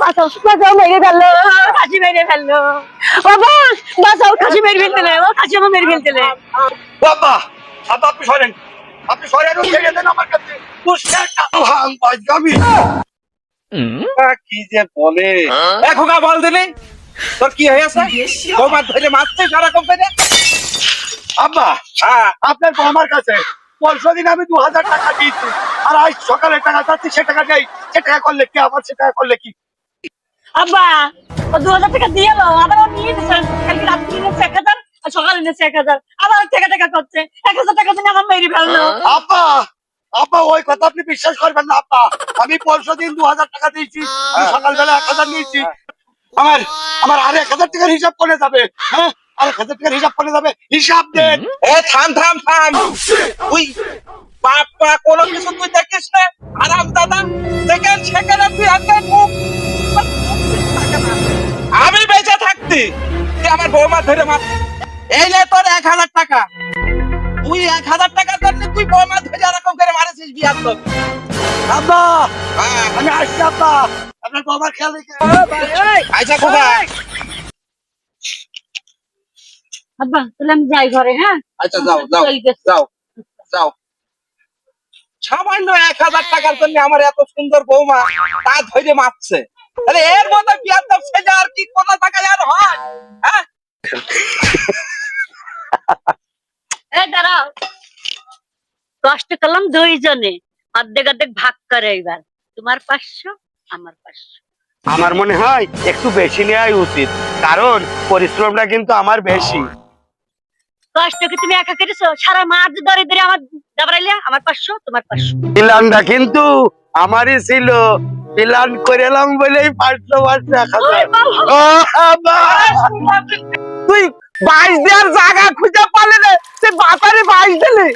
বাঁচাও মেরে ফেললো, খাসি মেরে ফেললো। বাবা বাঁচাও, খাসি মেরে ফেলতেলে, ও খাসি আমার মেরে ফেলতেলে। বাবা আব্বা আপনি সরেন, আপনি সরেন, ছেড়ে দেন আমার কাছে। কি যে বলে এখন বল দিলে তোর কি হয়েছে? বৌমা ধরে মারছে সারাক্ষণ পেরে। আব্বা আপনার বৌমার কাছে পরশু দিন আমি 2000 টাকা দিয়েছি, আর আজ সকালে টাকা চাচ্ছি, সে টাকা নেই। সে টাকা করলে কি, আবার সে টাকা করলে কি? আব্বা ও 2000 টাকা দিয়ে এলো, আবার ও নিয়ে গেছে কালকে রাত্রি নিয়েছে 1000, আর সকালে নিয়েছে 1000, আবার টাকা করছে 1000 টাকা দিনে আমার মেরে ফেললো। আব্বা আব্বা ওই কথা আপনি বিশ্বাস করবেন না আব্বা। আমি পরশু দিন 2000 টাকা দিয়েছি, আমি সকালবেলা 1000 নিয়েছি। আমার আমার আর 1000 টাকার হিসাব করে যাবে। হ্যাঁ, আর 1000 টাকার হিসাব করে যাবে, হিসাব দেন। এ থাম থাম থাম, তুই বাপা কোনো কিছু তুই দেখিস না। আরাম দাদা দেখেন সেখানে তুই আগে মুখ, আমি বেঁচে থাকতি তুই আমার বৌমা ধরে মার। এই নে তোর 1000 টাকা। তুই 1000 টাকার জন্য তুই বৌমা ধরে এরকম করে মারেছিস বিয়ার তোর। আব্বা আমি আসছি আব্বা, আপনার বাবার খেয়াল রেখে। আচ্ছা কোথায়? আব্বা তাহলে আমি যাই ঘরে। হ্যাঁ আচ্ছা যাও যাও যাও যাও। সামান্য 1000 টাকার জন্য আমার এত সুন্দর বৌমা তা ধরে মারছে, তাহলে এর মধ্যে বিয়ার দাম সেটা আর কি কোনো টাকা আর হয়? হ্যাঁ এই দাঁড়াও, কষ্ট করলাম দুইজনে, অর্ধেক অর্ধেক ভাগ করে। এবার তোমার 500, আমার 500। আমার মনে হয় একটু বেশি নেওয়াই উচিত, কারণ পরিশ্রমটা কিন্তু আমার বেশি। কষ্ট কি তুমি একা করেছো? সারা মাস ধরে ধরে আমার দাবরাইলে, আমার 500, তোমার 500। প্ল্যানটা কিন্তু আমারই ছিল, প্ল্যান করেলাম বলেই 500 তুই 22 দেওয়ার জায়গা খুঁজে পালে রে, তুই বাতারে 22 দিলে।